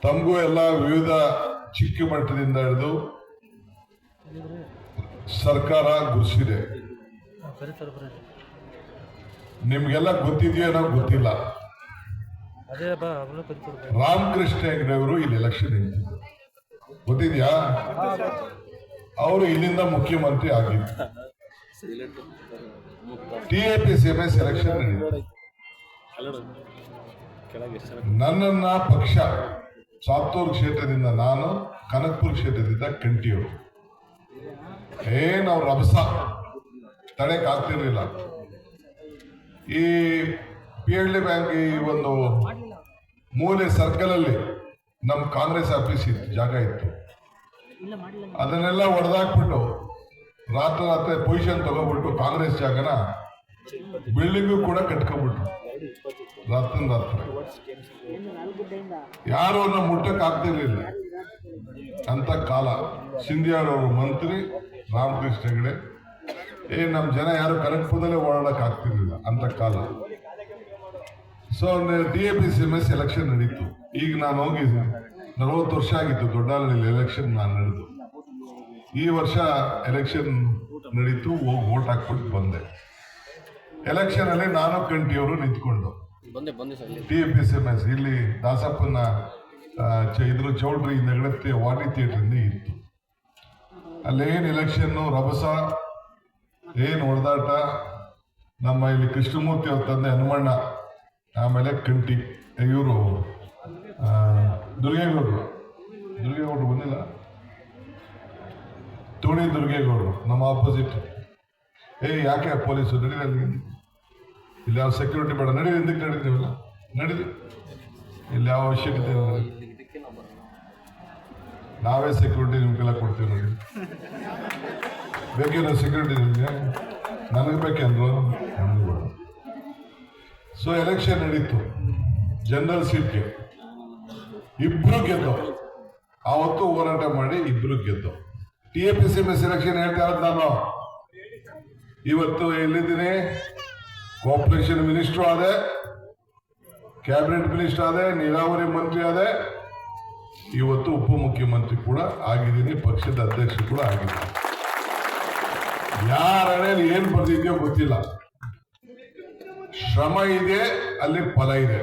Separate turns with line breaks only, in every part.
ತಮಗೂ ಎಲ್ಲ ವಿವಿಧ ಚಿಕ್ಕ ಮಟ್ಟದಿಂದ ಹಿಡಿದು ಸರ್ಕಾರ ಗುರುಸಿದೆ. ನಿಮ್ಗೆಲ್ಲ ಗೊತ್ತಿದೆಯೋ ಏನೋ ಗೊತ್ತಿಲ್ಲ. ರಾಮಕೃಷ್ಣ ಹೆಗಡೆ ಅವರು ಇಲ್ಲಿ ಎಲೆಕ್ಷನ್ ನಿಂತಿದ್ರು, ಗೊತ್ತಿದ್ಯಾ? ಅವರು ಇಲ್ಲಿಂದ ಮುಖ್ಯಮಂತ್ರಿ ಆಗಿದ್ರು. TAPCMS ಎಲೆಕ್ಷನ್ ನಡೀತು. ನನ್ನನ್ನ ಪಕ್ಷ ಸಾತ್ತೂರು ಕ್ಷೇತ್ರದಿಂದ, ನಾನು ಕನಕಪುರ ಕ್ಷೇತ್ರದಿಂದ ಕಂಠಿಯವರು, ಅವ್ರ ರಭಸ ತಡೆಕ್ ಆಗ್ತಿರ್ಲಿಲ್ಲ. ಈ PLD ಬ್ಯಾಂಕ್ ಈ ಒಂದು ಮೂಲೆ ಸರ್ಕಲ್ ಅಲ್ಲಿ ನಮ್ ಕಾಂಗ್ರೆಸ್ ಆಫೀಸ್ ಇತ್ತು, ಜಾಗ ಇತ್ತು. ಅದನ್ನೆಲ್ಲ ಹೊಡೆದಾಕ್ಬಿಟ್ಟು ರಾತ್ರಿ ಪೊಸಿಷನ್ ತಗೋಬಿಟ್ಟು ಕಾಂಗ್ರೆಸ್ ಜಾಗನ ಬಿಲ್ಡಿಂಗು ಕೂಡ ಕಟ್ಕೊಬಿಟ್ರು. ರಾತ್ರಿ ಯಾರು ಅವ್ರನ್ನ ಮುಟ್ಟಕ್ ಆಗ್ತಿರ್ಲಿಲ್ಲ ಅಂತ ಕಾಲ. ಸಿಂಧಿಯಾರವರು ಮಂತ್ರಿ, ರಾಮಕೃಷ್ಣ ಹೆಗಡೆ, ನಮ್ ಜನ ಯಾರು ಕನಕಪುರದಲ್ಲೇ ಓಡಾಡಕ್ ಆಗ್ತಿರ್ಲಿಲ್ಲ ಅಂತ ಕಾಲ. ಸೊ TAPCMS ಎಲೆಕ್ಷನ್ ನಡೀತು. ಈಗ ನಾನು ಹೋಗಿ 40 ವರ್ಷ ಆಗಿತ್ತು ದೊಡ್ಡಹಳ್ಳಿಯಲ್ಲಿ ಎಲೆಕ್ಷನ್ ನಾನು ನಡೆದು. ಈ ವರ್ಷ ಎಲೆಕ್ಷನ್ ನಡೀತು, ಹೋಗಿ ವೋಟ್ ಹಾಕ್ಬಿಟ್ಟು ಬಂದೆ. ಎಲೆಕ್ಷನ್ ಅಲ್ಲಿ ನಾನು ಕಂಠಿಯವರು ನಿಂತ್ಕೊಂಡು TAPCMS ಇಲ್ಲಿ ದಾಸಪ್ಪನ ಇದ್ರ ಚೌಲ್ಟ್ರಿ ನಗರಕ್ಕೆ ವಾಣಿ ಥಿಯೇಟರ್ ಇತ್ತು. ಅಲ್ಲೇನ್ ಎಲೆಕ್ಷನ್ ರಭಸ, ಹೊಡೆದಾಟ. ನಮ್ಮ ಇಲ್ಲಿ ಕೃಷ್ಣಮೂರ್ತಿ ಅವ್ರ ತಂದೆ ಹನುಮಣ್ಣ, ಆಮೇಲೆ ಕಂಠಿ, ಇವರು ದುರ್ಗೇಗೌಡರು ಬಂದಿಲ್ಲ, ತೋಣಿ ದುರ್ಗೇಗೌಡರು ನಮ್ಮ ಆಪೋಸಿಟ್. ಯಾಕೆ ಪೊಲೀಸರು ನಡೀಲಿ, ಇಲ್ಲಿ ಯಾವ ಸೆಕ್ಯೂರಿಟಿ ಬೇಡ, ನಡೀಲಿ, ಹಿಂದಕ್ಕೆ ನಡೀತೀವಲ್ಲ, ನಡೀಲಿ, ಇಲ್ಲಿ ಯಾವ ಅವಶ್ಯಕತೆ ಇಲ್ಲ, ನಾವೇ ಸೆಕ್ಯೂರಿಟಿ ನಿಮ್ಗೆಲ್ಲ ಕೊಡ್ತೀವಿ ನೋಡಿ. ಬೇಕೇನೋ ಸೆಕ್ಯೂರಿಟಿ ನಿಮಗೆ? ನನಗೆ ಬೇಕೇನ್ರು? ನಮ್ಗೆ ಬೇಡ. ಸೊ ಎಲೆಕ್ಷನ್ ನಡೀತು, ಜನರಲ್ ಸೀಟ್ಗೆ ಇಬ್ರು ಗೆದ್ದು, ಆವತ್ತು ಹೋರಾಟ ಮಾಡಿ ಇಬ್ರು ಗೆದ್ದು. TAPCMS ಎಲೆಕ್ಷನ್ ಹೇಳ್ತಾ ಇರೋದು ನಾನು. ಇವತ್ತು ಎಲ್ಲಿದ್ದೀನಿ? ಕೋಆಪರೇಷನ್ ಮಿನಿಸ್ಟರ್ ಆದೆ, ಕ್ಯಾಬಿನೆಟ್ ಮಿನಿಸ್ಟರ್ ಆದೆ, ನೀರಾವರಿ ಮಂತ್ರಿ ಆದೆ, ಇವತ್ತು ಉಪಮುಖ್ಯಮಂತ್ರಿ ಕೂಡ ಆಗಿದ್ದೀನಿ, ಪಕ್ಷದ ಅಧ್ಯಕ್ಷ ಕೂಡ ಆಗಿದ್ದೀನಿ. ಯಾರ ಹಣೆಯಲ್ಲಿ ಏನ್ ಬರ್ದಿದ್ಯೋ ಗೊತ್ತಿಲ್ಲ. ಶ್ರಮ ಇದೆ, ಅಲ್ಲಿ ಫಲ ಇದೆ.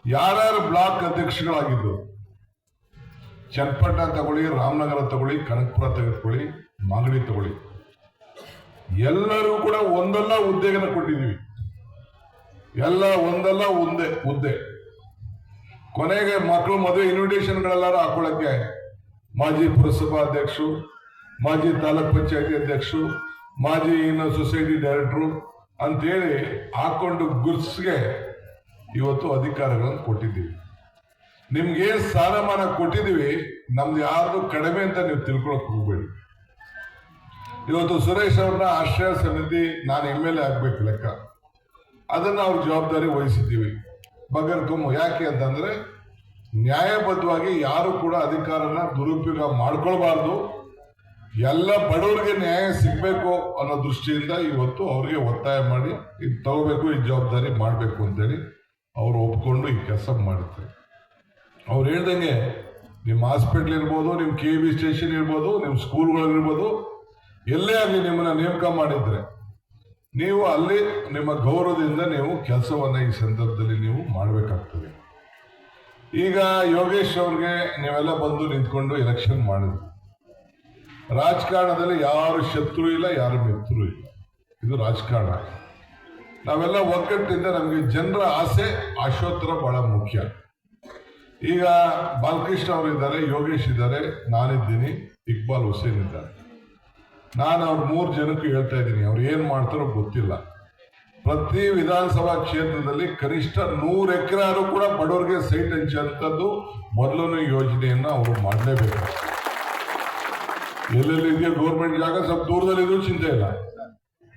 ಯಾರ್ಯಾರು ಬ್ಲಾಕ್ ಅಧ್ಯಕ್ಷಗಳಾಗಿದ್ದು, ಚನ್ನಪಟ್ಟಣ ತಗೊಳ್ಳಿ, ರಾಮನಗರ ತಗೊಳ್ಳಿ, ಕನಕಪುರ ತೆಗೆದುಕೊಳ್ಳಿ, ಮಾಗಡಿ ತಗೊಳ್ಳಿ, ಎಲ್ಲರೂ ಕೂಡ ಒಂದಲ್ಲ ಹುದ್ದೆಗಳನ್ನ ಕೊಟ್ಟಿದ್ದೀವಿ. ಎಲ್ಲ ಒಂದಲ್ಲ ಹುದ್ದೆ. ಕೊನೆಗೆ ಮಕ್ಕಳು ಮದುವೆ ಇನ್ವಿಟೇಷನ್ಗಳೆಲ್ಲಾರು ಹಾಕೊಳ್ಳಕ್ಕೆ ಮಾಜಿ ಪುರಸಭಾ ಅಧ್ಯಕ್ಷರು, ಮಾಜಿ ತಾಲೂಕ್ ಪಂಚಾಯತಿ ಅಧ್ಯಕ್ಷರು, ಮಾಜಿ ಸೊಸೈಟಿ ಡೈರೆಕ್ಟರು ಅಂತೇಳಿ ಹಾಕೊಂಡು ಗುರ್ಸ್ಗೆ ಇವತ್ತು ಅಧಿಕಾರಗಳನ್ನು ಕೊಟ್ಟಿದ್ದೀವಿ. ನಿಮ್ಗೆ ಸ್ಥಾನಮಾನ ಕೊಟ್ಟಿದ್ದೀವಿ, ನಮ್ದು ಯಾರ್ದು ಕಡಿಮೆ ಅಂತ ನೀವು ತಿಳ್ಕೊಳಕ್ ಹೋಗ್ಬೇಡಿ. ಇವತ್ತು ಸುರೇಶ್ ಅವ್ರನ್ನ ಆಶ್ರಯ ಸಮಿತಿ ನಾನು MLA ಆಗ್ಬೇಕು ಲೆಕ್ಕ, ಅದನ್ನ ಅವ್ರ ಜವಾಬ್ದಾರಿ ವಹಿಸಿದ್ದೀವಿ. ಬಗರ್ಕೊಮ್ಮು ಯಾಕೆ ಅಂತಂದ್ರೆ ನ್ಯಾಯಬದ್ಧವಾಗಿ ಯಾರು ಕೂಡ ಅಧಿಕಾರನ ದುರುಪಯೋಗ ಮಾಡ್ಕೊಳ್ಬಾರ್ದು, ಎಲ್ಲ ಬಡವರಿಗೆ ನ್ಯಾಯ ಸಿಗ್ಬೇಕು ಅನ್ನೋ ದೃಷ್ಟಿಯಿಂದ ಇವತ್ತು ಅವ್ರಿಗೆ ಒತ್ತಾಯ ಮಾಡಿ ಇದು ತಗೋಬೇಕು, ಈ ಜವಾಬ್ದಾರಿ ಮಾಡಬೇಕು ಅಂತೇಳಿ ಅವ್ರು ಒಪ್ಕೊಂಡು ಈ ಕೆಲಸ ಮಾಡುತ್ತೆ. ಅವ್ರು ಹೇಳ್ದಂಗೆ ನಿಮ್ಮ ಹಾಸ್ಪಿಟ್ಲ್ ಇರ್ಬೋದು, ನಿಮ್ಮ KB ಸ್ಟೇಷನ್ ಇರ್ಬೋದು, ನಿಮ್ಮ ಸ್ಕೂಲ್ಗಳಿರ್ಬೋದು, ಎಲ್ಲೇ ಆಗಲಿ ನಿಮ್ಮನ್ನ ನೇಮಕ ಮಾಡಿದ್ರೆ ನೀವು ಅಲ್ಲಿ ನಿಮ್ಮ ಗೌರವದಿಂದ ನೀವು ಕೆಲಸವನ್ನ ಈ ಸಂದರ್ಭದಲ್ಲಿ ನೀವು ಮಾಡಬೇಕಾಗ್ತದೆ. ಈಗ ಯೋಗೇಶ್ ಅವ್ರಿಗೆ ನೀವೆಲ್ಲ ಬಂದು ನಿಂತ್ಕೊಂಡು ಎಲೆಕ್ಷನ್ ಮಾಡಿದ್ರಿ. ರಾಜಕಾರಣದಲ್ಲಿ ಯಾರು ಶತ್ರು ಇಲ್ಲ, ಯಾರು ಮಿತ್ರರು ಇಲ್ಲ. ಇದು ರಾಜಕಾರಣ. ನಾವೆಲ್ಲ ಒಗ್ಗಟ್ಟಿಂದ ನಮಗೆ ಜನರ ಆಸೆ ಆಶೋತ್ತರ ಬಹಳ ಮುಖ್ಯ. ಈಗ ಬಾಲಕೃಷ್ಣ ಅವರಿದ್ದಾರೆ, ಯೋಗೇಶ್ ಇದ್ದಾರೆ, ನಾನಿದ್ದೀನಿ, ಇಕ್ಬಾಲ್ ಹುಸೇನ್ ಇದ್ದಾರೆ. ನಾನು ಅವ್ರ 3 ಜನಕ್ಕೂ ಹೇಳ್ತಾ ಇದ್ದೀನಿ, ಅವ್ರು ಏನ್ ಮಾಡ್ತಾರೋ ಗೊತ್ತಿಲ್ಲ. ಪ್ರತಿ ವಿಧಾನಸಭಾ ಕ್ಷೇತ್ರದಲ್ಲಿ ಕನಿಷ್ಠ 100 ಎಕರೆ ಕೂಡ ಬಡವರಿಗೆ ಸೈಟ್ ಹಂಚುವಂಥದ್ದು ಮೊದಲನೇ ಯೋಜನೆಯನ್ನ ಅವರು ಮಾಡಲೇಬೇಕು. ಎಲ್ಲೆಲ್ಲಿ ಇದೆಯೋ ಗೌರ್ಮೆಂಟ್ ಜಾಗ ಸ್ವಲ್ಪ ದೂರದಲ್ಲಿದ್ರು ಚಿಂತೆ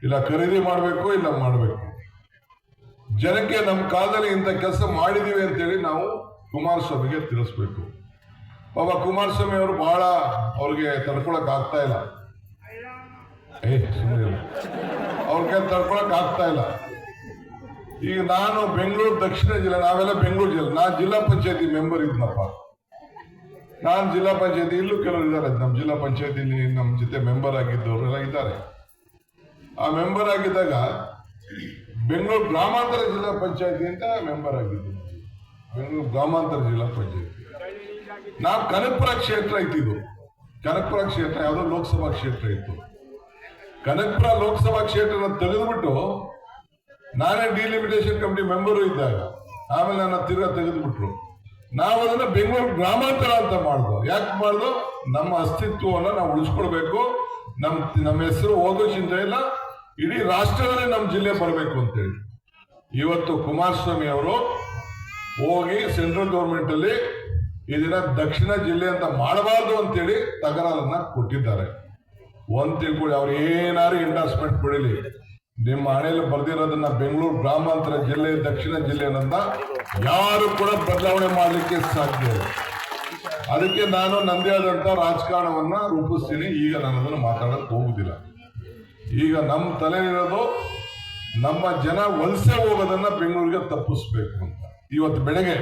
ಇಲ್ಲ ಖರೀದಿ ಮಾಡಬೇಕು, ಇಲ್ಲ ಮಾಡಬೇಕು. ಜನಕ್ಕೆ ನಮ್ಮ ಕಾಲದಲ್ಲಿ ಇಂಥ ಕೆಲಸ ಮಾಡಿದೀವಿ ಅಂತೇಳಿ ನಾವು ಕುಮಾರಸ್ವಾಮಿಗೆ ತಿಳಿಸ್ಬೇಕು. ಬಾಬಾ ಕುಮಾರಸ್ವಾಮಿ ಅವರು ಬಹಳ ಅವ್ರಿಗೆ ತಡ್ಕೊಳಕ್ ಆಗ್ತಾ ಇಲ್ಲ, ಅವ್ರಿಗೆ ತಡ್ಕೊಳಕ್ ಆಗ್ತಾ ಇಲ್ಲ. ಈಗ ನಾನು ಬೆಂಗಳೂರು ದಕ್ಷಿಣ ಜಿಲ್ಲೆ, ನಾವೆಲ್ಲ ಬೆಂಗಳೂರು ಜಿಲ್ಲೆ, ನಾನು ಜಿಲ್ಲಾ ಪಂಚಾಯತಿ ಮೆಂಬರ್ ಇದ್ನಪ್ಪ. ನಾನು ಜಿಲ್ಲಾ ಪಂಚಾಯತಿ, ಇಲ್ಲೂ ಕೆಲವರು ಇದ್ದಾರೆ ನಮ್ಮ ಜಿಲ್ಲಾ ಪಂಚಾಯತಿಲಿ ನಮ್ಮ ಜೊತೆ ಮೆಂಬರ್ ಆಗಿದ್ದವರೆಲ್ಲ ಇದ್ದಾರೆ. ಆ ಮೆಂಬರ್ ಆಗಿದ್ದಾಗ ಬೆಂಗಳೂರು ಗ್ರಾಮಾಂತರ ಜಿಲ್ಲಾ ಪಂಚಾಯತಿ ಅಂತ ಮೆಂಬರ್ ಆಗಿದ್ದು. ಬೆಂಗಳೂರು ಗ್ರಾಮಾಂತರ ಜಿಲ್ಲಾ ಪಂಚಾಯತಿ ನಾವು ಕನಕಪುರ ಕ್ಷೇತ್ರ ಇತ್ತಿದ್ದು. ಕನಕಪುರ ಕ್ಷೇತ್ರ ಯಾವುದೋ ಲೋಕಸಭಾ ಕ್ಷೇತ್ರ ಇತ್ತು. ಕನಕಪುರ ಲೋಕಸಭಾ ಕ್ಷೇತ್ರ ತೆಗೆದುಬಿಟ್ಟು ನಾನೇ ಡಿಲಿಮಿಟೇಷನ್ ಕಮಿಟಿ ಮೆಂಬರು ಇದ್ದಾಗ ಆಮೇಲೆ ನನ್ನ ತಿರ್ಗಾ ತೆಗೆದುಬಿಟ್ರು. ನಾವು ಅದನ್ನ ಬೆಂಗಳೂರು ಗ್ರಾಮಾಂತರ ಅಂತ ಮಾಡ್ದು. ಯಾಕೆ ಮಾಡ್ದು? ನಮ್ಮ ಅಸ್ತಿತ್ವವನ್ನು ನಾವು ಉಳಿಸ್ಕೊಳ್ಬೇಕು. ನಮ್ಮ ಹೆಸರು ಓದೋ ಚಿಂತೆ ಇಲ್ಲ, ಇಡೀ ರಾಷ್ಟ್ರದಲ್ಲೇ ನಮ್ಮ ಜಿಲ್ಲೆ ಬರಬೇಕು ಅಂತೇಳಿ ಇವತ್ತು ಕುಮಾರಸ್ವಾಮಿ ಅವರು ಹೋಗಿ ಸೆಂಟ್ರಲ್ ಗೌರ್ಮೆಂಟ್ ಅಲ್ಲಿ ಇದನ್ನ ದಕ್ಷಿಣ ಜಿಲ್ಲೆ ಅಂತ ಮಾಡಬಾರ್ದು ಅಂತೇಳಿ ತಕರಾರನ್ನ ಕೊಟ್ಟಿದ್ದಾರೆ. ಒಂದ್ ತಿಳ್ಕೊಳ್ಳಿ, ಅವ್ರು ಏನಾದ್ರು ಎಂಡಾರ್ಸ್ಮೆಂಟ್ ಕೊಡಿಲಿ, ನಿಮ್ಮ ಹಣೆಯಲ್ಲಿ ಬರ್ದಿರೋದನ್ನ ಬೆಂಗಳೂರು ಗ್ರಾಮಾಂತರ ಜಿಲ್ಲೆ ದಕ್ಷಿಣ ಜಿಲ್ಲೆ ಅನ್ನೋದನ್ನ ಯಾರು ಕೂಡ ಬದಲಾವಣೆ ಮಾಡಲಿಕ್ಕೆ ಸಾಧ್ಯ ಇಲ್ಲ. ಅದಕ್ಕೆ ನಾನು ನಂದೇ ಆದಂತ ರಾಜಕಾರಣವನ್ನ ರೂಪಿಸ್ತೀನಿ. ಈಗ ನಾನು ಅದನ್ನು ಮಾತಾಡಕ್ ಹೋಗುದಿಲ್ಲ. ಈಗ ನಮ್ಮ ತಲೆಯಲ್ಲಿರೋದು ನಮ್ಮ ಜನ ವಲಸೆ ಹೋಗೋದನ್ನ ಬೆಂಗಳೂರಿಗೆ ತಪ್ಪಿಸ್ಬೇಕು ಅಂತ. ಇವತ್ತು ಬೆಳಗ್ಗೆ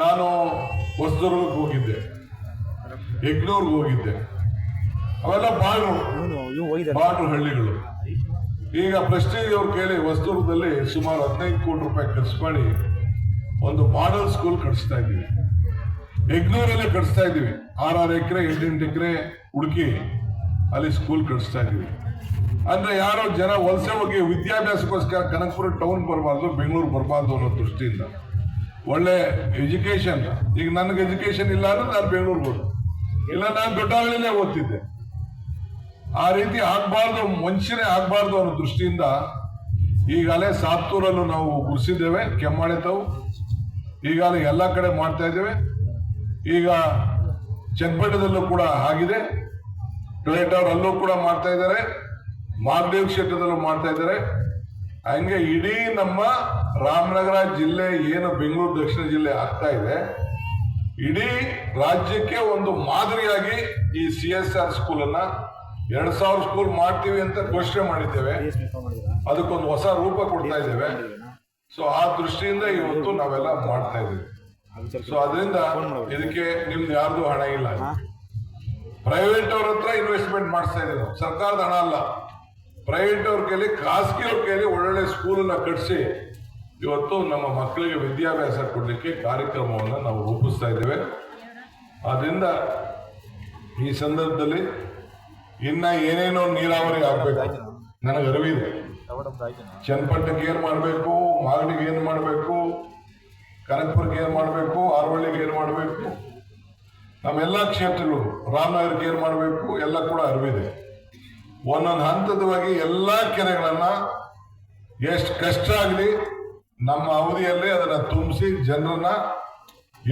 ನಾನು ಹೊಸದುರ್ಗಕ್ಕೆ ಹೋಗಿದ್ದೆ, ಯಗ್ನೂರ್ಗೆ ಹೋಗಿದ್ದೆ. ಅವೆಲ್ಲ ಬಾರ್ಡ್ರು ಹಳ್ಳಿಗಳು. ಈಗ ಪ್ರೆಸ್ಟೀಜ್ ಅವ್ರ ಕೇಳಿ ಹೊಸದುರ್ಗದಲ್ಲಿ ಸುಮಾರು 15 ಕೋಟಿ ರೂಪಾಯಿ ಖರ್ಚು ಮಾಡಿ ಒಂದು ಮಾಡೆಲ್ ಸ್ಕೂಲ್ ಕಟ್ಸ್ತಾ ಇದ್ದೀವಿ. ಯಗ್ನೂರಲ್ಲೇ ಕಟ್ಸ್ತಾ ಇದ್ದೀವಿ. 6 ಎಕರೆ 8 ಎಕರೆ ಹುಡುಕಿ ಅಲ್ಲಿ ಸ್ಕೂಲ್ ಕಟ್ಸ್ತಾ ಇದ್ದೀವಿ. ಅಂದ್ರೆ ಯಾರೋ ಜನ ವಲಸೆ ಹೋಗಿ ವಿದ್ಯಾಭ್ಯಾಸಕ್ಕೋಸ್ಕರ ಕನಕಪುರ ಟೌನ್ ಬರಬಾರ್ದು, ಬೆಂಗಳೂರು ಬರಬಾರ್ದು ಅನ್ನೋ ದೃಷ್ಟಿಯಿಂದ ಒಳ್ಳೆ ಎಜುಕೇಶನ್. ಈಗ ನನಗೆ ಎಜುಕೇಶನ್ ಇಲ್ಲ ಅಂದ್ರೆ ನಾನು ಬೆಂಗಳೂರಿಗೆ ಹೋದೆ, ಇಲ್ಲ ನಾನು ದೊಡ್ಡಹಳ್ಳಿನೇ ಓದ್ತಿದ್ದೆ. ಆ ರೀತಿ ಆಗ್ಬಾರ್ದು, ವಂಚನೆ ಆಗ್ಬಾರ್ದು ಅನ್ನೋ ದೃಷ್ಟಿಯಿಂದ ಈಗಾಗಲೇ ಸಾತ್ತೂರಲ್ಲೂ ನಾವು ಗುಡಿಸಿದ್ದೇವೆ, ಕೆಮ್ಮಾಳೆ ತಾವು ಈಗಾಗಲೇ ಎಲ್ಲ ಕಡೆ ಮಾಡ್ತಾ ಇದ್ದೇವೆ. ಈಗ ಚನ್ನಪಟ್ಟಣದಲ್ಲೂ ಕೂಡ ಆಗಿದೆ, ಟೊಯೋಟಾ ಅಲ್ಲೂ ಕೂಡ ಮಾಡ್ತಾ ಇದ್ದಾರೆ, ಮಾಗದೇವ್ ಕ್ಷೇತ್ರದಲ್ಲೂ ಮಾಡ್ತಾ ಇದ್ದಾರೆ. ಹಂಗೆ ಇಡೀ ನಮ್ಮ ರಾಮನಗರ ಜಿಲ್ಲೆ ಏನು ಬೆಂಗಳೂರು ದಕ್ಷಿಣ ಜಿಲ್ಲೆ ಆಗ್ತಾ ಇದೆ, ಇಡೀ ರಾಜ್ಯಕ್ಕೆ ಒಂದು ಮಾದರಿಯಾಗಿ ಈ CSR ಸ್ಕೂಲನ್ನ 2000 ಸ್ಕೂಲ್ ಮಾಡ್ತೀವಿ ಅಂತ ಘೋಷಣೆ ಮಾಡಿದ್ದೇವೆ. ಅದಕ್ಕೊಂದು ಹೊಸ ರೂಪ ಕೊಡ್ತಾ ಇದ್ದೇವೆ. ಸೊ ಆ ದೃಷ್ಟಿಯಿಂದ ಇವತ್ತು ನಾವೆಲ್ಲ ಮಾಡ್ತಾ ಇದ್ದೇವೆ. ಸೊ ಅದರಿಂದ ಇದಕ್ಕೆ ನಿಮ್ದು ಯಾರ್ದು ಹಣ ಇಲ್ಲ, ಪ್ರೈವೇಟ್ ಅವ್ರ ಹತ್ರ ಇನ್ವೆಸ್ಟ್ಮೆಂಟ್ ಮಾಡಿಸ್ತಾ ಇದ್ದೀವಿ. ಸರ್ಕಾರದ ಹಣ ಅಲ್ಲ, ಪ್ರೈವೇಟ್ ಅವ್ರ ಕೈಲಿ, ಖಾಸಗಿ ಅವ್ರ ಕೈಲಿ ಒಳ್ಳೊಳ್ಳೆ ಸ್ಕೂಲನ್ನ ಕಟ್ಟಿಸಿ ಇವತ್ತು ನಮ್ಮ ಮಕ್ಕಳಿಗೆ ವಿದ್ಯಾಭ್ಯಾಸ ಕೊಡಲಿಕ್ಕೆ ಕಾರ್ಯಕ್ರಮವನ್ನು ನಾವು ರೂಪಿಸ್ತಾ ಇದ್ದೇವೆ. ಆದ್ರಿಂದ ಈ ಸಂದರ್ಭದಲ್ಲಿ ಇನ್ನ ಏನೇನೋ ನೀರಾವರಿ ಆಗ್ಬೇಕು ನನಗೆ ಅರಿವಿದೆ. ಚನ್ನಪಟ್ಟಣಕ್ಕೆ ಏನ್ ಮಾಡಬೇಕು, ಮಾಗಡಿಗೆ ಏನ್ ಮಾಡಬೇಕು, ಕನಕಪುರಕ್ಕೆ ಏನ್ ಮಾಡಬೇಕು, ಆರವಳ್ಳಿಗೆ ಏನ್ ಮಾಡಬೇಕು, ನಮ್ಮೆಲ್ಲ ಕ್ಷೇತ್ರಗಳು, ರಾಮನಗರಕ್ಕೆ ಏನ್ ಮಾಡಬೇಕು ಎಲ್ಲ ಕೂಡ ಅರಿವಿದೆ. ಒಂದೊಂದು ಹಂತದವಾಗಿ ಎಲ್ಲಾ ಕೆರೆಗಳನ್ನ ಎಷ್ಟು ಕಷ್ಟ ಆಗಲಿ ನಮ್ಮ ಅವಧಿಯಲ್ಲೇ ಅದನ್ನ ತುಂಬಿಸಿ ಜನರನ್ನ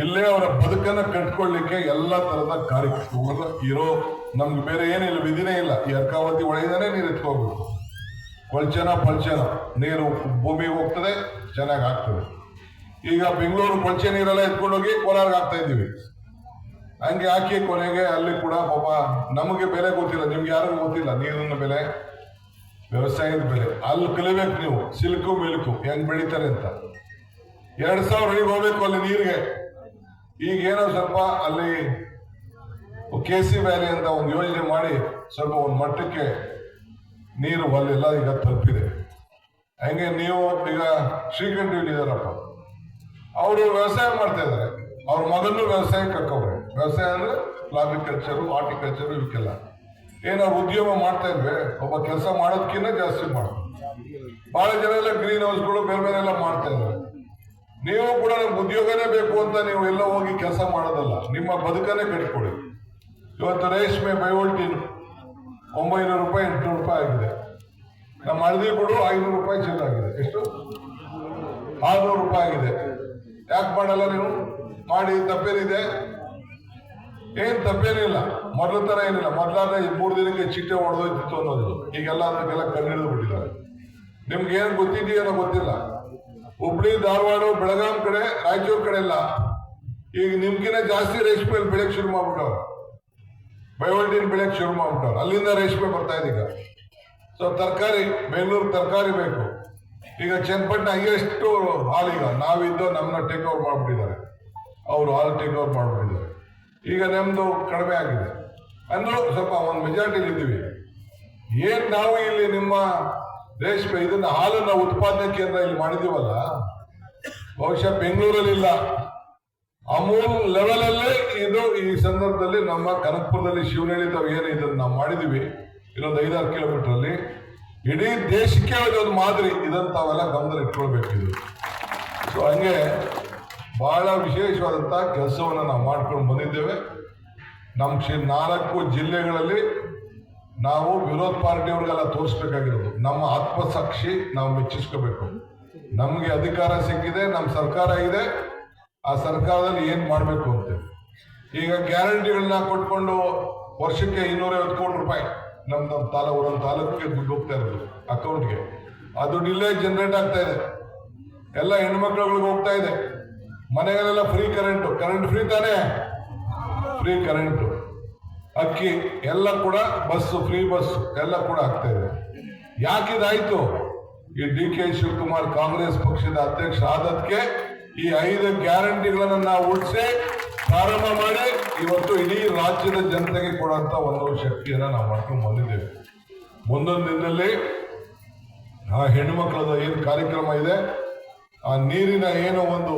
ಇಲ್ಲೇ ಅವರ ಬದುಕನ್ನ ಕಟ್ಕೊಳ್ಳಿಕ್ಕೆ ಎಲ್ಲ ತರದ ಕಾರ್ಯಕ್ರಮ ಇರೋ. ನಮ್ಗೆ ಬೇರೆ ಏನಿಲ್ಲ, ವಿಧಿನೇ ಇಲ್ಲ. ಈ ಅರ್ಕಾವತಿ ಒಳಗಿದಾನೆ ನೀರು ಎತ್ಕೋಬೇಕು, ಕೊಳಚನ ಪಲ್ಚನ ನೀರು ಭೂಮಿಗೆ ಹೋಗ್ತದೆ, ಚೆನ್ನಾಗಿ ಆಗ್ತದೆ. ಈಗ ಬೆಂಗಳೂರು ಕೊಳಚೆ ನೀರೆಲ್ಲ ಎತ್ಕೊಂಡೋಗಿ ಕೋಲಾರ್ಗೆ ಹಾಕ್ತಾ ಇದ್ದೀವಿ. ಹಂಗೆ ಹಾಕಿ ಕೊನೆಗೆ ಅಲ್ಲಿ ಕೂಡ ಪಾಪ ನಮಗೆ ಬೆಲೆ ಗೊತ್ತಿಲ್ಲ, ನಿಮ್ಗೆ ಯಾರಿಗೂ ಗೊತ್ತಿಲ್ಲ ನೀರಿನ ಬೆಲೆ, ವ್ಯವಸಾಯದ ಬೆಲೆ. ಅಲ್ಲಿ ಕಲಿಬೇಕು ನೀವು, ಸಿಲ್ಕು ಮಿಲ್ಕು ಹೆಂಗ್ ಬೆಳಿತಾರೆ ಅಂತ. 2000 ಅಡಿಗೆ ಹೋಗ್ಬೇಕು ಅಲ್ಲಿ ನೀರಿಗೆ. ಈಗ ಏನೋ ಸ್ವಲ್ಪ ಅಲ್ಲಿ KC ವ್ಯಾಲಿ ಅಂತ ಒಂದು ಯೋಜನೆ ಮಾಡಿ ಸ್ವಲ್ಪ ಒಂದು ಮಟ್ಟಕ್ಕೆ ನೀರು ಅಲ್ಲೆಲ್ಲ ಈಗ ತಲುಪಿದೆ. ಹಂಗೆ ನೀವು ಈಗ ಶ್ರೀಕಂಠ ಇದ್ದಾರಪ್ಪ, ಅವರು ವ್ಯವಸಾಯ ಮಾಡ್ತಾ ಇದ್ದಾರೆ, ಅವ್ರ ಮಗನೂ ವ್ಯವಸಾಯಕ್ಕೆ ಹಾಕವ್ರೆ. ವ್ಯವಸಾಯ ಅಂದ್ರೆ ಫ್ಲಾರಿಕಲ್ಚರು, ಹಾರ್ಟಿಕಲ್ಚರು ಇವಕ್ಕೆಲ್ಲ ಏನೋ ಉದ್ಯಮ ಮಾಡ್ತಾ ಇದ್ವಿ. ಒಬ್ಬ ಕೆಲಸ ಮಾಡೋದಕ್ಕಿಂತ ಜಾಸ್ತಿ ಮಾಡೋದು. ಬಹಳ ಜನ ಎಲ್ಲ ಗ್ರೀನ್ ಹೌಸ್ಗಳು ಬೇರೆ ಬೇರೆ ಎಲ್ಲ ಮಾಡ್ತಾ ಇದ್ದಾರೆ. ನೀವು ಕೂಡ ನಮ್ಗೆ ಉದ್ಯೋಗನೇ ಬೇಕು ಅಂತ ನೀವು ಎಲ್ಲ ಹೋಗಿ ಕೆಲಸ ಮಾಡೋದಲ್ಲ, ನಿಮ್ಮ ಬದುಕನ್ನೇ ಕಟ್ಕೊಡಿ. ಇವತ್ತು ರೇಷ್ಮೆ ಬಯೋಲ್ಟಿನ್ 900 ರೂಪಾಯಿ 800 ರೂಪಾಯಿ ಆಗಿದೆ. ನಮ್ಮ ಹಳದಿ ಕೊಡು 500 ರೂಪಾಯಿ ಚೀಲ ಆಗಿದೆ. ಎಷ್ಟು? 600 ರೂಪಾಯಿ ಆಗಿದೆ. ಯಾಕೆ ಮಾಡಲ್ಲ ನೀವು? ಮಾಡಿ. ತಪ್ಪೇನಿದೆ? ಏನ್ ತಪ್ಪೇನಿಲ್ಲ. ಮೊದಲ ತರ ಏನಿಲ್ಲ. ಮೊದಲಾದ್ರೆ 3 ದಿನಕ್ಕೆ ಚಿಟ್ಟೆ ಹೊಡೆದೋಯ್ತಿತ್ತು ಅನ್ನೋದು. ಈಗೆಲ್ಲ ಅದಕ್ಕೆಲ್ಲ ಕಂಡಿಡಿದು ಬಿಟ್ಟಿದ್ದಾರೆ. ನಿಮ್ಗೆ ಏನ್ ಗೊತ್ತಿದೆಯೋ ಗೊತ್ತಿಲ್ಲ. ಹುಬ್ಳಿ, ಧಾರವಾಡ, ಬೆಳಗಾಂ ಕಡೆ, ರಾಯಚೂರು ಕಡೆ ಎಲ್ಲ ಈಗ ನಿಮ್ಗಿನ ಜಾಸ್ತಿ ರೇಷ್ಮೆ ಬೆಳೆಯಕ್ಕೆ ಶುರು ಮಾಡ್ಬಿಟ್ಟವ್ರು. ಬಯೋಲ್ಟಿನ್ ಬೆಳೆಯಕ್ಕೆ ಶುರು ಮಾಡ್ಬಿಟ್ಟವ್ರು. ಅಲ್ಲಿಂದ ರೇಷ್ಮೆ ಬರ್ತಾ ಇದೆ ಈಗ. ಸೊ ತರಕಾರಿ, ಬೆಂಗಳೂರು ತರಕಾರಿ ಬೇಕು. ಈಗ ಚನ್ನಪಟ್ಟಣ ಹೈಯೆಸ್ಟ್ ಹಾಲ್, ಈಗ ನಾವಿದ್ದು ನಮ್ಮನ್ನ ಟೇಕ್ ಓವರ್ ಮಾಡ್ಬಿಟ್ಟಿದ್ದಾರೆ, ಅವರು ಹಾಲ್ ಟೇಕ್ ಓವರ್ ಮಾಡ್ಬಿಟ್ಟಿದ್ದಾರೆ. ಈಗ ನಮ್ದು ಕಡಿಮೆ ಆಗಿದೆ ಅಂದ್ರೂ ಸ್ವಲ್ಪ ಒಂದು ಮೆಜಾರಿಟಿ ಇದ್ದೀವಿ. ಏನ್ ನಾವು ಇಲ್ಲಿ ನಿಮ್ಮ ರೇಷ್ಮೆ ಇದನ್ನ ಹಾಲನ್ನ ಉತ್ಪಾದನೆ ಕೇಂದ್ರ ಇಲ್ಲಿ ಮಾಡಿದೀವಲ್ಲ, ಬಹುಶಃ ಬೆಂಗಳೂರಲ್ಲಿ ಇಲ್ಲ, ಅಮೂಲ್ ಲೆವೆಲ್ ಅಲ್ಲೇ ಇದು ಈ ಸಂದರ್ಭದಲ್ಲಿ ನಮ್ಮ ಕನಕಪುರದಲ್ಲಿ ಶಿವನಹಳ್ಳಿ ಏನು ಇದನ್ನ ನಾವು ಮಾಡಿದೀವಿ, ಇನ್ನೊಂದು 5-6 ಕಿಲೋಮೀಟರ್ ಅಲ್ಲಿ ಇಡೀ ದೇಶಕ್ಕೆ ಒಂದು ಮಾದರಿ. ಇದನ್ನ ತಾವೆಲ್ಲ ಗಮನದಲ್ಲಿ ಇಟ್ಕೊಳ್ಬೇಕು. ಇದು ಸೊ ಹಂಗೆ ಬಹಳ ವಿಶೇಷವಾದಂತಹ ಕೆಲಸವನ್ನು ನಾವು ಮಾಡ್ಕೊಂಡು ಬಂದಿದ್ದೇವೆ. ನಮ್ಮ 4 ಜಿಲ್ಲೆಗಳಲ್ಲಿ ನಾವು ವಿರೋಧ ಪಾರ್ಟಿಯವ್ರಿಗೆಲ್ಲ ತೋರಿಸ್ಬೇಕಾಗಿರೋದು ನಮ್ಮ ಆತ್ಮಸಾಕ್ಷಿ ನಾವು ಮೆಚ್ಚಿಸ್ಕೋಬೇಕು. ನಮ್ಗೆ ಅಧಿಕಾರ ಸಿಕ್ಕಿದೆ, ನಮ್ಮ ಸರ್ಕಾರ ಇದೆ, ಆ ಸರ್ಕಾರದಲ್ಲಿ ಏನ್ ಮಾಡ್ಬೇಕು ಅಂತ. ಈಗ ಗ್ಯಾರಂಟಿಗಳನ್ನ ಕೊಟ್ಕೊಂಡು ವರ್ಷಕ್ಕೆ 250 ಕೋಟಿ ರೂಪಾಯಿ ನಮ್ಮ ಒಂದೊಂದು ತಾಲೂಕಿಗೆ ದುಡ್ಡು ಹೋಗ್ತಾ ಇರೋದು ಅಕೌಂಟ್ಗೆ. ಆ ದುಡ್ಡು ಇಲ್ಲೇ ಜನರೇಟ್ ಆಗ್ತಾ ಇದೆ, ಎಲ್ಲ ಹೆಣ್ಮಕ್ಳುಗಳಿಗೆ ಹೋಗ್ತಾ ಇದೆ. ಮನೆಗಳೆಲ್ಲ ಫ್ರೀ ಕರೆಂಟ್ ಫ್ರೀ ತಾನೇ, ಫ್ರೀ ಕರೆಂಟು, ಅಕ್ಕಿ ಎಲ್ಲ ಕೂಡ, ಬಸ್ಸು ಫ್ರೀ ಬಸ್ ಎಲ್ಲ ಕೂಡ ಆಗ್ತಾ ಇದೆ. ಯಾಕಿದಾಯ್ತು? ಈ DK ಶಿವಕುಮಾರ್ ಕಾಂಗ್ರೆಸ್ ಪಕ್ಷದ ಅಧ್ಯಕ್ಷ ಆದಕ್ಕೆ ಈ 5 ಗ್ಯಾರಂಟಿಗಳನ್ನ ನಾವು ಉಳಿಸಿ ಪ್ರಾರಂಭ ಮಾಡಿ ಇವತ್ತು ಇಡೀ ರಾಜ್ಯದ ಜನತೆಗೆ ಕೊಡುವಂತ ಒಂದು ಶಕ್ತಿಯನ್ನ ನಾವು ಮಾಡ್ಕೊಂಡು ಬಂದಿದ್ದೇವೆ. ಮುಂದೊಂದು ದಿನದಲ್ಲಿ ಆ ಹೆಣ್ಣುಮಕ್ಕಳದ ಏನು ಕಾರ್ಯಕ್ರಮ ಇದೆ, ಆ ನೀರಿನ ಏನೋ ಒಂದು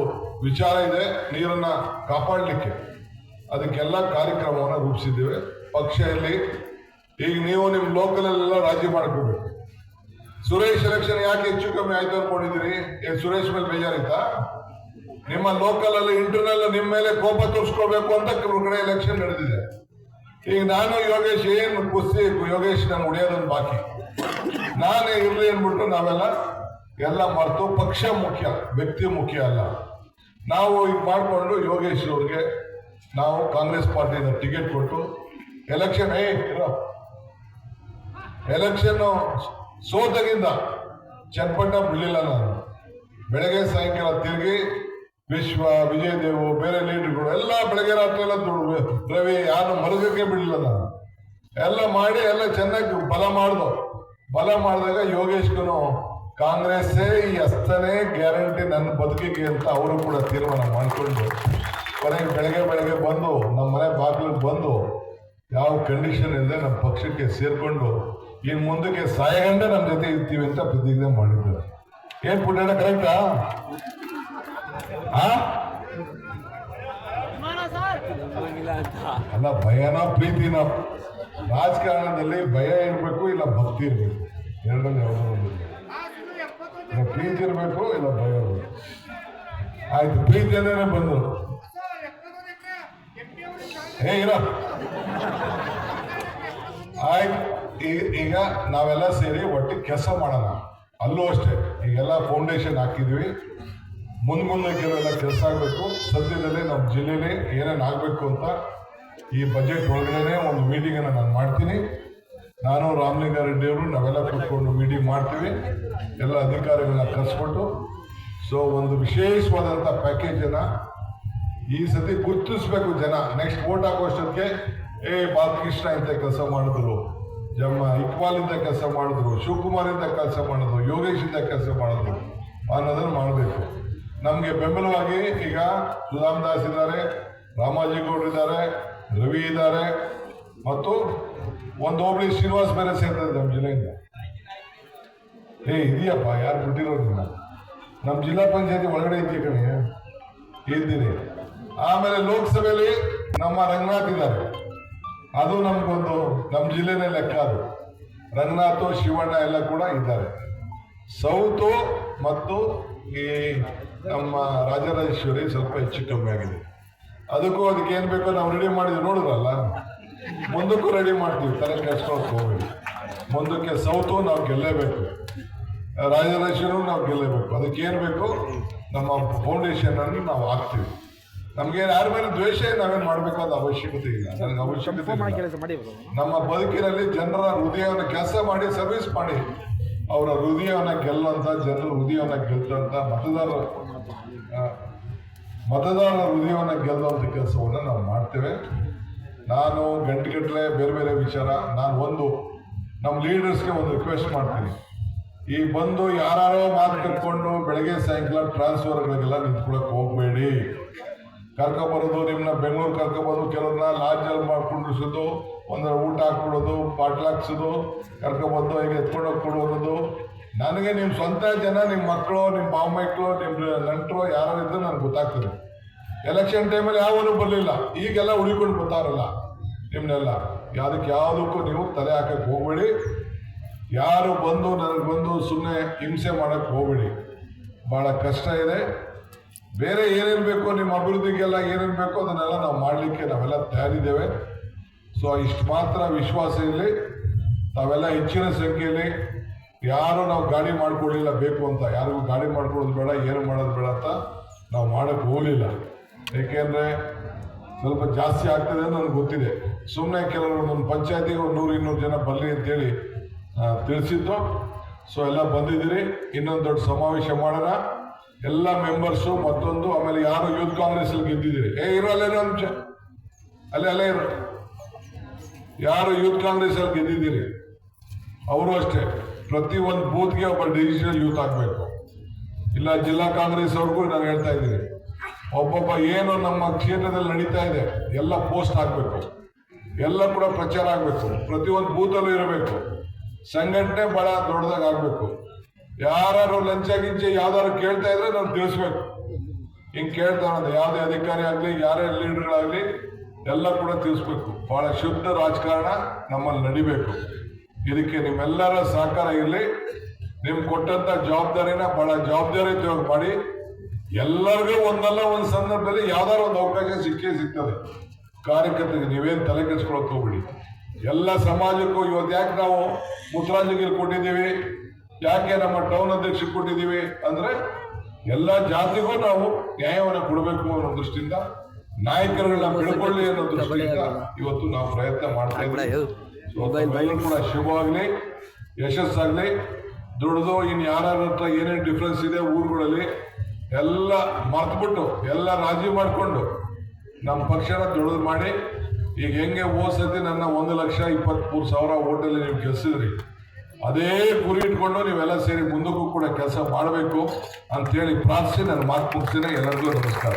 ವಿಚಾರ ಇದೆ, ನೀರನ್ನ ಕಾಪಾಡಲಿಕ್ಕೆ ಅದಕ್ಕೆಲ್ಲ ಕಾರ್ಯಕ್ರಮವನ್ನು ರೂಪಿಸಿದ್ದೇವೆ. ಪಕ್ಷ ಇಲ್ಲಿ ಈಗ ನೀವು ನಿಮ್ಮ ಲೋಕಲಲ್ಲೆಲ್ಲ ರಾಜಿ ಮಾಡ್ಕೋಬೇಕು. ಸುರೇಶ್ ಎಲೆಕ್ಷನ್ ಯಾಕೆ ಹೆಚ್ಚು ಕಮ್ಮಿ ಆಯ್ತು ಅನ್ಕೊಂಡಿದ್ದೀರಿ? ಸುರೇಶ್ ಮೇಲೆ ಬೇಜಾರಿತ್ತಾ? ನಿಮ್ಮ ಲೋಕಲ್ ಅಲ್ಲಿ ಇಂಟರ್ನಲ್ ನಿಮ್ಮ ಮೇಲೆ ಕೋಪ ತೋರಿಸ್ಕೋಬೇಕು ಅಂತ ಕೆಲವು ಕಡೆ ಎಲೆಕ್ಷನ್ ನಡೆದಿದೆ. ಈಗ ನಾನು ಯೋಗೇಶ್ ಏನು ಕುಸ್ತಿ, ಯೋಗೇಶ್ ನಾನು ಉಳಿಯೋದೊಂದು ಬಾಕಿ, ನಾನೇ ಇರ್ಲಿ ಅಂದ್ಬಿಟ್ಟು ಎಲ್ಲ ಮರೆತು ಪಕ್ಷ ಮುಖ್ಯ, ವ್ಯಕ್ತಿ ಮುಖ್ಯ ಅಲ್ಲ. ನಾವು ಈಗ ಮಾಡಿಕೊಂಡು ಯೋಗೇಶ್ ಅವ್ರಿಗೆ ನಾವು ಕಾಂಗ್ರೆಸ್ ಪಾರ್ಟಿಯಿಂದ ಟಿಕೆಟ್ ಕೊಟ್ಟು ಎಲೆಕ್ಷನ್ ಸೋತಗಿಂದ ಚನ್ನಪಟ್ಟಣ ಬಿಡಲಿಲ್ಲ. ನಾನು ಬೆಳಗ್ಗೆ ಸಾಯಂಕಾಲ ತಿರುಗಿ ವಿಜಯ್ ದೇವು ಬೇರೆ ಲೀಡರ್ಗಳು ಎಲ್ಲ ಬೆಳಗ್ಗೆ ರಾತ್ರಿ ಎಲ್ಲ ರವಿ ಯಾರು ಮಲಗಕ್ಕೆ ಬಿಡಲಿಲ್ಲ. ನಾನು ಎಲ್ಲ ಮಾಡಿ ಎಲ್ಲ ಚೆನ್ನಾಗಿ ಬಲ ಮಾಡಿದಾಗ ಯೋಗೇಶ್ಗೂ ಕಾಂಗ್ರೆಸ್ಸೇ ಈ ಹಸ್ತನೇ ಗ್ಯಾರಂಟಿ ನನ್ನ ಬದುಕಿಗೆ ಅಂತ ಅವರು ಕೂಡ ತೀರ್ಮಾನ ಮಾಡಿಕೊಂಡು ಕೊನೆಗೆ ಬೆಳಗ್ಗೆ ಬಂದು ನಮ್ಮ ಮನೆ ಬಾಗಿಲಿಗೆ ಬಂದು ಯಾವ ಕಂಡೀಷನ್ ಇಲ್ಲದೆ ನಮ್ಮ ಪಕ್ಷಕ್ಕೆ ಸೇರ್ಕೊಂಡು ಇನ್ನು ಮುಂದಕ್ಕೆ ಸಾಯಗಂಡೆ ನಮ್ಮ ಜೊತೆ ಇರ್ತೀವಿ ಅಂತ ಪ್ರತಿಜ್ಞೆ ಮಾಡಿದ್ದಾರೆ. ಏನ್ ಪುಟ್ಟಣ್ಣ ಕರೆಕ್ಟಾ? ಅಲ್ಲ, ಭಯನ ಪ್ರೀತಿನ? ರಾಜಕಾರಣದಲ್ಲಿ ಭಯ ಇರಬೇಕು, ಇಲ್ಲ ಭಕ್ತಿ ಇರಬೇಕು, ಎರಡರಲ್ಲಿ ಯಾವುದೋ ಪ್ರೀತಿ ಇರಬೇಕು, ಇಲ್ಲ ಭಯ ಇರಬೇಕು. ಆಯ್ತು, ಪ್ರೀತಿಯನ್ನೇ ಬಂದು ಆಯ್ತು. ಈಗ ನಾವೆಲ್ಲ ಸೇರಿ ಒಟ್ಟಿಗೆ ಕೆಲಸ ಮಾಡೋಣ. ಅಲ್ಲೂ ಅಷ್ಟೇ, ಈಗೆಲ್ಲ ಫೌಂಡೇಶನ್ ಹಾಕಿದ್ವಿ, ಮುಂದೆ ಕೆಲವೆಲ್ಲ ಕೆಲಸ ಆಗಬೇಕು. ಸದ್ಯದಲ್ಲೇ ನಮ್ಮ ಜಿಲ್ಲೆಯಲ್ಲಿ ಏನೇನು ಆಗಬೇಕು ಅಂತ ಈ ಬಜೆಟ್ ಒಳಗಡೆ ಒಂದು ಮೀಟಿಂಗನ್ನು ನಾನು ಮಾಡ್ತೀನಿ. ನಾನು ರಾಮಲಿಂಗಾರೆಡ್ಡಿ ಅವರು ನಾವೆಲ್ಲ ಕೂತ್ಕೊಂಡು ಮೀಟಿಂಗ್ ಮಾಡ್ತೀವಿ, ಎಲ್ಲ ಅಧಿಕಾರಿಗಳನ್ನ ಕರೆಸ್ಬಿಟ್ಟು. ಸೊ ಒಂದು ವಿಶೇಷವಾದಂಥ ಪ್ಯಾಕೇಜನ್ನು ಈ ಸತಿ ಗುರುತಿಸ್ಬೇಕು ಜನ. ನೆಕ್ಸ್ಟ್ ವೋಟ್ ಹಾಕೋಷ್ಟಕ್ಕೆ ಬಾಲಕೃಷ್ಣ ಇಂಥ ಕೆಲಸ ಮಾಡಿದ್ರು, ಇಕ್ಬಾಲ್ ಇಂದ ಕೆಲಸ ಮಾಡಿದ್ರು, ಶಿವಕುಮಾರ್ ಇಂದ ಕೆಲಸ ಮಾಡಿದ್ರು, ಯೋಗೇಶ್ ಇಂದ ಕೆಲಸ ಮಾಡಿದ್ರು ಅನ್ನೋದನ್ನು ಮಾಡಬೇಕು. ನಮಗೆ ಬೆಂಬಲವಾಗಿ ಈಗ ಸುಧಾಮ್ ದಾಸ್ ಇದ್ದಾರೆ, ರಾಮಾಜಿಗೌಡರು ಇದ್ದಾರೆ, ರವಿ ಇದ್ದಾರೆ, ಮತ್ತು ಒಂದು ಹೋಬಳಿ ಶ್ರೀನಿವಾಸ್ ಬೇರೆ ಸೇರ್ತದೆ ನಮ್ಮ ಜಿಲ್ಲೆಯಿಂದ. ಇದೆಯಪ್ಪ, ಯಾರು ಬಿಟ್ಟಿರೋದಿಲ್ಲ, ನಮ್ಮ ಜಿಲ್ಲಾ ಪಂಚಾಯತಿ ಒಳಗಡೆ ಇದೆಯಾ ಕಣೆ, ಇದ್ದೀನಿ. ಆಮೇಲೆ ಲೋಕಸಭೆಯಲ್ಲಿ ನಮ್ಮ ರಂಗನಾಥ್ ಇದ್ದಾರೆ, ಅದು ನಮಗೊಂದು ನಮ್ಮ ಜಿಲ್ಲೆನೇ ಲೆಕ್ಕ. ಅದು ರಂಗನಾಥ್, ಶಿವಣ್ಣ ಎಲ್ಲ ಕೂಡ ಇದ್ದಾರೆ. ಸೌತು ಮತ್ತು ಈ ನಮ್ಮ ರಾಜರಾಜೇಶ್ವರಿ ಸ್ವಲ್ಪ ಹೆಚ್ಚು ಕಮ್ಮಿ ಆಗಿದೆ. ಅದಕ್ಕೆ ಏನು ಬೇಕೋ ನಾವು ರೆಡಿ ಮಾಡಿದ್ವಿ, ನೋಡಿದ್ರಲ್ಲ. ಮುಂದಕ್ಕೂ ರೆಡಿ ಮಾಡ್ತೀವಿ, ತಲೆ ಕೆಡ್ಸ್ಕೊಳಕ್ಕೆ ಹೋಗ್ಬೇಡಿ. ಮುಂದಕ್ಕೆ ಸೌತು ನಾವು ಗೆಲ್ಲೇಬೇಕು, ರಾಜರಾಜೇಶ್ವರಿ ನಾವು ಗೆಲ್ಲೇಬೇಕು. ಅದಕ್ಕೇನು ಬೇಕು ನಮ್ಮ ಫೌಂಡೇಶನ್ ಅನ್ನು ನಾವು ಹಾಕ್ತೀವಿ. ನಮ್ಗೇನು ಯಾರ ಮೇಲೆ ದ್ವೇಷ ನಾವೇನು ಮಾಡಬೇಕಾದ ಅವಶ್ಯಕತೆ ಇಲ್ಲ, ನನಗೆ ಅವಶ್ಯಕತೆ ಇಲ್ಲ. ನಮ್ಮ ಬದುಕಿನಲ್ಲಿ ಜನರ ಹೃದಯವನ್ನು ಕೆಲಸ ಮಾಡಿ, ಸರ್ವಿಸ್ ಮಾಡಿ, ಅವರ ಹೃದಯವನ್ನು ಗೆಲ್ಲುವಂಥ, ಜನರ ಹೃದಯವನ್ನು ಗೆಲ್ಲುವಂಥ, ಮತದಾರರ ಹೃದಯವನ್ನು ಗೆಲ್ಲುವಂಥ ಕೆಲಸವನ್ನು ನಾವು ಮಾಡ್ತೇವೆ. ನಾನು ಗಂಟೆಗಟ್ಟಲೆ ಬೇರೆ ಬೇರೆ ವಿಚಾರ, ನಾನು ನಮ್ಮ ಲೀಡರ್ಸ್ಗೆ ಒಂದು ರಿಕ್ವೆಸ್ಟ್ ಮಾಡ್ತೀನಿ. ಈ ಬಂದು ಯಾರೋ ಮಾತು ಕಟ್ಕೊಂಡು ಬೆಳಗ್ಗೆ ಸಾಯಂಕಾಲ ಟ್ರಾನ್ಸ್ಫರ್ಗಳಿಗೆಲ್ಲ ನಿಂತ್ಕೊಳಕ್ ಹೋಗ್ಬೇಡಿ. ಕರ್ಕೊಬರೋದು ನಿಮ್ಮನ್ನ ಬೆಂಗಳೂರು ಕರ್ಕೊಬೋದು, ಕೆಲವ್ರನ್ನ ಲಾಡ್ಜಲ್ಲಿ ಮಾಡ್ಕೊಂಡಿಸೋದು, ಒಂದು ಊಟ ಹಾಕ್ಬಿಡೋದು, ಬಾಟ್ಲ್ ಹಾಕ್ಸೋದು, ಕರ್ಕೊಬಂದು ಈಗ ಎತ್ಕೊಂಡೋಗಿ ಕೊಡೋದು. ನನಗೆ ನಿಮ್ಮ ಸ್ವಂತ ಜನ, ನಿಮ್ಮ ಮಕ್ಕಳು, ನಿಮ್ಮ ಮಾವ ಮಕ್ಕಳು, ನಿಮ್ಮ ನಂಟರು ಯಾರು ಇದ್ದು ನನಗೆ ಗೊತ್ತಾಗ್ತದೆ. ಎಲೆಕ್ಷನ್ ಟೈಮಲ್ಲಿ ಯಾವನು ಬರಲಿಲ್ಲ, ಈಗೆಲ್ಲ ಉಳಿಕೊಂಡು ಬರ್ತಾರಲ್ಲ ನಿಮ್ಮನ್ನೆಲ್ಲ. ಯಾವುದಕ್ಕೂ ನೀವು ತಲೆ ಹಾಕಕ್ಕೆ ಹೋಗ್ಬೇಡಿ. ಯಾರು ಬಂದು ನನಗೆ ಬಂದು ಸುಮ್ಮನೆ ಹಿಂಸೆ ಮಾಡೋಕ್ಕೆ ಹೋಗ್ಬೇಡಿ. ಭಾಳ ಕಷ್ಟ ಇದೆ. ಬೇರೆ ಏನೇನು ಬೇಕೋ ನಿಮ್ಮ ಅಭಿವೃದ್ಧಿಗೆಲ್ಲ ಏನೇನು ಬೇಕೋ ಅದನ್ನೆಲ್ಲ ನಾವು ಮಾಡಲಿಕ್ಕೆ ನಾವೆಲ್ಲ ತಯಾರಿದ್ದೇವೆ. ಸೊ ಇಷ್ಟು ಮಾತ್ರ ವಿಶ್ವಾಸ ಇರಲಿ. ತಾವೆಲ್ಲ ಹೆಚ್ಚಿನ ಸಂಖ್ಯೆಯಲ್ಲಿ ಯಾರು ನಾವು ಗಾಡಿ ಮಾಡ್ಕೊಳ್ಳಿಲ್ಲ ಬೇಕು ಅಂತ, ಯಾರಿಗೂ ಗಾಡಿ ಮಾಡ್ಕೊಳ್ಳೋದು ಬೇಡ, ಏನು ಮಾಡೋದು ಬೇಡ ಅಂತ ನಾವು ಮಾಡೋಕ್ಕೆ ಹೋಗಲಿಲ್ಲ. ಏಕೆಂದರೆ ಸ್ವಲ್ಪ ಜಾಸ್ತಿ ಆಗ್ತದೆ ಅಂತ ನನಗೆ ಗೊತ್ತಿದೆ. ಸುಮ್ಮನೆ ಕೆಲವರು ನಮ್ಮ ಪಂಚಾಯತಿಗೆ ಒಂದು 100-200 ಜನ ಬರಲಿ ಅಂತೇಳಿ ತಿಳಿಸಿದ್ದು. ಸೊ ಎಲ್ಲ ಬಂದಿದ್ದೀರಿ. ಇನ್ನೊಂದು ದೊಡ್ಡ ಸಮಾವೇಶ ಮಾಡೋಣ. ಎಲ್ಲ ಮೆಂಬರ್ಸು ಮತ್ತೊಂದು, ಆಮೇಲೆ ಯಾರು ಯೂತ್ ಕಾಂಗ್ರೆಸ್ಸಲ್ಲಿ ಗೆದ್ದಿದ್ದೀರಿ, ಇರೋಲ್ಲೇನೋ ಅಂಶ ಅಲ್ಲೇ ಇರೋ, ಯಾರು ಯೂತ್ ಕಾಂಗ್ರೆಸ್ಸಲ್ಲಿ ಗೆದ್ದಿದ್ದೀರಿ ಅವರು ಅಷ್ಟೇ ಪ್ರತಿ ಒಂದು ಬೂತ್ಗೆ ಒಬ್ಬ ಡಿವಿಷನಲ್ ಯೂತ್ ಆಗಬೇಕು. ಇಲ್ಲ ಜಿಲ್ಲಾ ಕಾಂಗ್ರೆಸ್ ಅವ್ರಿಗೂ ನಾನು ಹೇಳ್ತಾ ಇದ್ದೀನಿ, ಒಬ್ಬೊಬ್ಬ ಏನು ನಮ್ಮ ಕ್ಷೇತ್ರದಲ್ಲಿ ನಡೀತಾ ಇದೆ ಎಲ್ಲ ಪೋಸ್ಟ್ ಆಗಬೇಕು, ಎಲ್ಲ ಕೂಡ ಪ್ರಚಾರ ಆಗಬೇಕು, ಪ್ರತಿಯೊಂದು ಬೂತಲ್ಲೂ ಇರಬೇಕು. ಸಂಘಟನೆ ಭಾಳ ದೊಡ್ಡದಾಗಿ ಆಗಬೇಕು. ಯಾರು ಲಂಚ ಗಿಂಚ ಯಾವ್ದಾರು ಕೇಳ್ತಾ ಇದ್ರೆ ನಾವು ತಿಳಿಸ್ಬೇಕು. ಹಿಂಗೆ ಕೇಳ್ತಾ ಇರೋದು ಯಾವುದೇ ಅಧಿಕಾರಿ ಆಗಲಿ, ಯಾರೇ ಲೀಡರ್ಗಳಾಗಲಿ ಎಲ್ಲ ಕೂಡ ತಿಳಿಸ್ಬೇಕು. ಭಾಳ ಶುದ್ಧ ರಾಜಕಾರಣ ನಮ್ಮಲ್ಲಿ ನಡಿಬೇಕು. ಇದಕ್ಕೆ ನಿಮ್ಮೆಲ್ಲರ ಸಹಕಾರ ಇರಲಿ. ನಿಮ್ಗೆ ಕೊಟ್ಟಂತ ಜವಾಬ್ದಾರಿನ ಭಾಳ ಜವಾಬ್ದಾರಿಯುತವಾಗಿ ಮಾಡಿ. ಎಲ್ಲರಿಗೂ ಒಂದಲ್ಲ ಒಂದು ಸಂದರ್ಭದಲ್ಲಿ ಯಾವ್ದಾರು ಒಂದು ಅವಕಾಶ ಸಿಗ್ತದೆ. ಕಾರ್ಯಕರ್ತರಿಗೆ ನೀವೇನು ತಲೆ ಕೆಡಿಸ್ಕೊಳಕ್ ಹೋಗ್ಬಿಡಿ. ಎಲ್ಲ ಸಮಾಜಕ್ಕೂ ಇವತ್ತು ಯಾಕೆ ನಾವು ಮುತ್ತರಾಜಗಿರಿ ಕೊಟ್ಟಿದ್ದೀವಿ, ಯಾಕೆ ನಮ್ಮ ಟೌನ್ ಅಧ್ಯಕ್ಷಕ್ಕೆ ಕೊಟ್ಟಿದ್ದೀವಿ ಅಂದರೆ ಎಲ್ಲ ಜಾತಿಗೂ ನಾವು ನ್ಯಾಯವನ್ನು ಕೊಡಬೇಕು ಅನ್ನೋ ದೃಷ್ಟಿಯಿಂದ, ನಾಯಕರುಗಳನ್ನ ಬೆಳ್ಕೊಳ್ಳಿ ಅನ್ನೋ ದೃಷ್ಟಿಯಿಂದ ಇವತ್ತು ನಾವು ಪ್ರಯತ್ನ ಮಾಡ್ತಾ ಇದ್ದೀವಿ. ಕೂಡ ಶುಭವಾಗಲಿ, ಯಶಸ್ಸಾಗಲಿ. ದುಡ್ದು ಇನ್ನು ಯಾರ ಹತ್ರ ಏನೇನು ಡಿಫ್ರೆನ್ಸ್ ಇದೆ ಊರುಗಳಲ್ಲಿ ಎಲ್ಲ ಮರ್ತ್ಬಿಟ್ಟು ಎಲ್ಲ ರಾಜಿ ಮಾಡಿಕೊಂಡು ನಮ್ಮ ಪಕ್ಷನ ದೊಡ್ಡದು ಮಾಡಿ. ಈಗ ಹೆಂಗೆ ಹೋದ್ಸತಿ ನನ್ನ 1,23,000 ಓಟಲ್ಲಿ ನೀವು ಗೆಲ್ಸಿದ್ರಿ, ಅದೇ ಗುರಿ ಇಟ್ಕೊಂಡು ನೀವೆಲ್ಲ ಸೇರಿ ಮುಂದಕ್ಕೂ ಕೂಡ ಕೆಲಸ ಮಾಡಬೇಕು ಅಂತೇಳಿ ಪ್ರಾರ್ಥಿಸಿ ನನ್ನ ಮಾತು ಮುಗಿಸ್ತೀನಿ. ಎಲ್ಲರಿಗೂ ನಮಸ್ಕಾರ.